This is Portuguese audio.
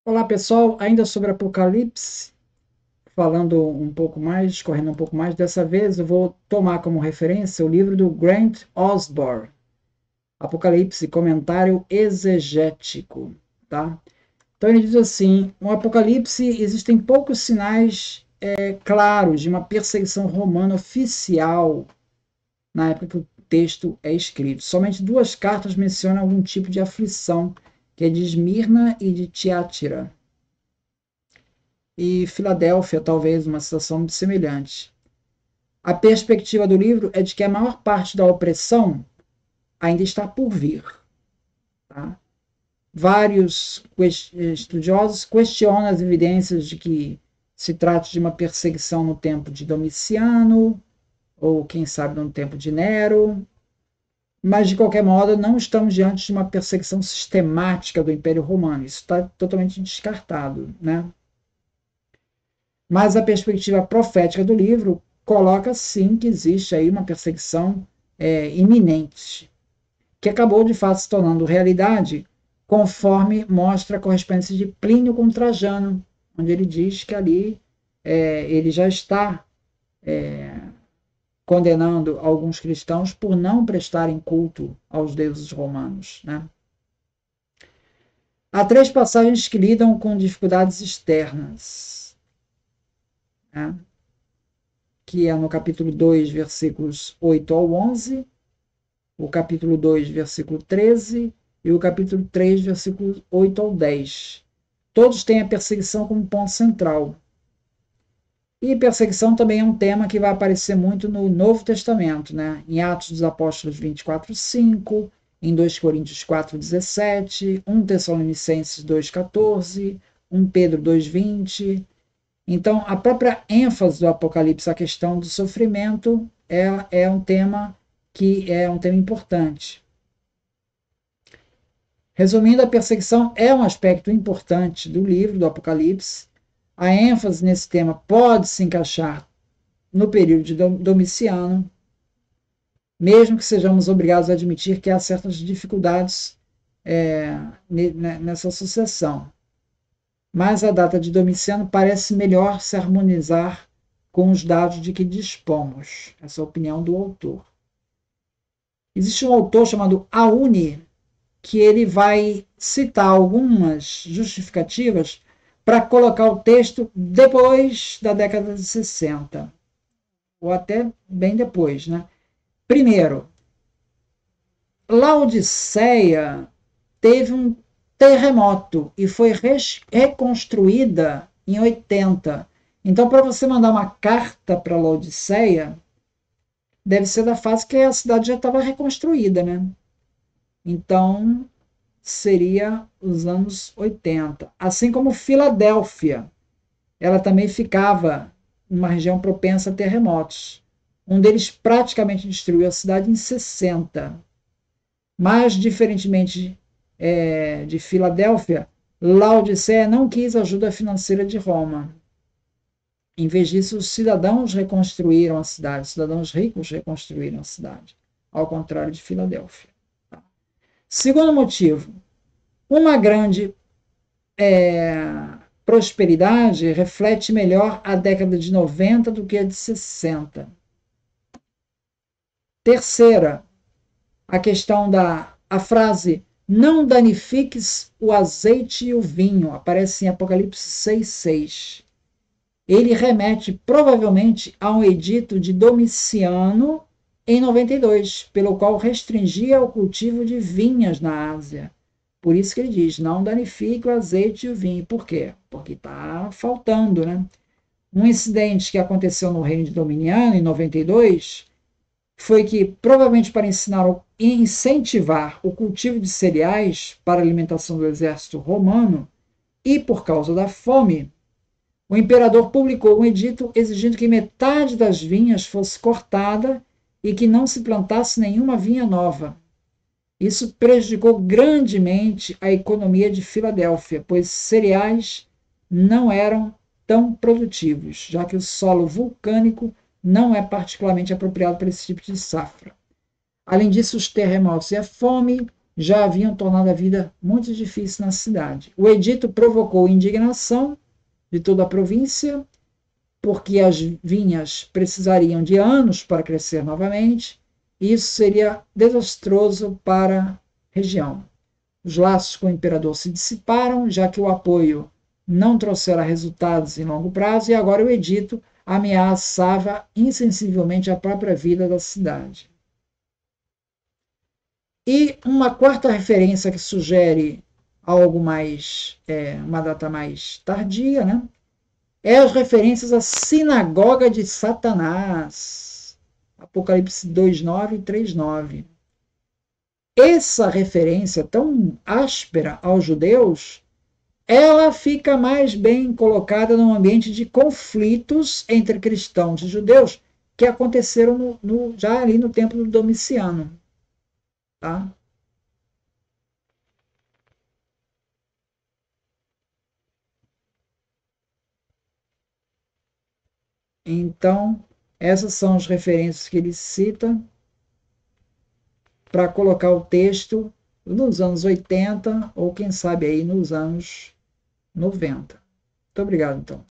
Olá pessoal, ainda sobre Apocalipse, falando um pouco mais, discorrendo um pouco mais, dessa vez eu vou tomar como referência o livro do Grant Osborne, Apocalipse, comentário exegético, tá? Então ele diz assim, no Apocalipse existem poucos sinais claros de uma perseguição romana oficial na época que o texto é escrito. Somente duas cartas mencionam algum tipo de aflição, que é de Esmirna e de Tiátira. E Filadélfia, talvez, uma situação semelhante. A perspectiva do livro é de que a maior parte da opressão ainda está por vir. Tá? Vários estudiosos questionam as evidências de que se trata de uma perseguição no tempo de Domiciano, ou quem sabe no tempo de Nero, mas de qualquer modo não estamos diante de uma perseguição sistemática do Império Romano. Isso está totalmente descartado, né? Mas a perspectiva profética do livro coloca sim que existe aí uma perseguição iminente, que acabou de fato se tornando realidade, conforme mostra a correspondência de Plínio com Trajano, onde ele diz que ali ele já está condenando alguns cristãos por não prestarem culto aos deuses romanos. Né? Há três passagens que lidam com dificuldades externas. Né? Que é no capítulo 2, versículos 8 ao 11, o capítulo 2, versículo 13 e o capítulo 3, versículos 8 ao 10. Todos têm a perseguição como ponto central. E perseguição também é um tema que vai aparecer muito no Novo Testamento, né? Em Atos dos Apóstolos 24, 5, em 2 Coríntios 4, 17, 1 Tessalonicenses 2, 14, 1 Pedro 2, 20. Então, a própria ênfase do Apocalipse, a questão do sofrimento, é um tema que é um tema importante. Resumindo, a perseguição é um aspecto importante do livro do Apocalipse. A ênfase nesse tema pode se encaixar no período de Domiciano, mesmo que sejamos obrigados a admitir que há certas dificuldades nessa sucessão. Mas a data de Domiciano parece melhor se harmonizar com os dados de que dispomos. Essa é a opinião do autor. Existe um autor chamado Auni, que ele vai citar algumas justificativas para colocar o texto depois da década de 60, ou até bem depois. Né? Primeiro, Laodiceia teve um terremoto e foi reconstruída em 80. Então, para você mandar uma carta para Laodiceia, deve ser da fase que a cidade já estava reconstruída, né? Então, seria os anos 80. Assim como Filadélfia, ela também ficava numa região propensa a terremotos. Um deles praticamente destruiu a cidade em 60. Mas, diferentemente de Filadélfia, Laodiceia não quis ajuda financeira de Roma. Em vez disso, os cidadãos reconstruíram a cidade, os cidadãos ricos reconstruíram a cidade, ao contrário de Filadélfia. Segundo motivo, uma grande prosperidade reflete melhor a década de 90 do que a de 60. Terceira, a questão a frase não danifiques o azeite e o vinho, aparece em Apocalipse 6,6. Ele remete provavelmente a um edito de Domiciano em 92, pelo qual restringia o cultivo de vinhas na Ásia. Por isso que ele diz, não danifique o azeite e o vinho. Por quê? Porque está faltando, né? Um incidente que aconteceu no reino de Dominiano, em 92, foi que, provavelmente para incentivar o cultivo de cereais para a alimentação do exército romano, e por causa da fome, o imperador publicou um edito exigindo que metade das vinhas fosse cortada e que não se plantasse nenhuma vinha nova. Isso prejudicou grandemente a economia de Filadélfia, pois cereais não eram tão produtivos, já que o solo vulcânico não é particularmente apropriado para esse tipo de safra. Além disso, os terremotos e a fome já haviam tornado a vida muito difícil na cidade. O edito provocou indignação de toda a província, porque as vinhas precisariam de anos para crescer novamente, e isso seria desastroso para a região. Os laços com o imperador se dissiparam, já que o apoio não trouxera resultados em longo prazo, e agora o edito ameaçava insensivelmente a própria vida da cidade. E uma quarta referência que sugere algo mais, uma data mais tardia, né? É as referências à sinagoga de Satanás. Apocalipse 2:9 e 3:9. Essa referência tão áspera aos judeus, ela fica mais bem colocada num ambiente de conflitos entre cristãos e judeus que aconteceram já ali no tempo do Domiciano. Tá? Então, essas são as referências que ele cita para colocar o texto nos anos 80 ou quem sabe aí nos anos 90. Muito obrigado, então.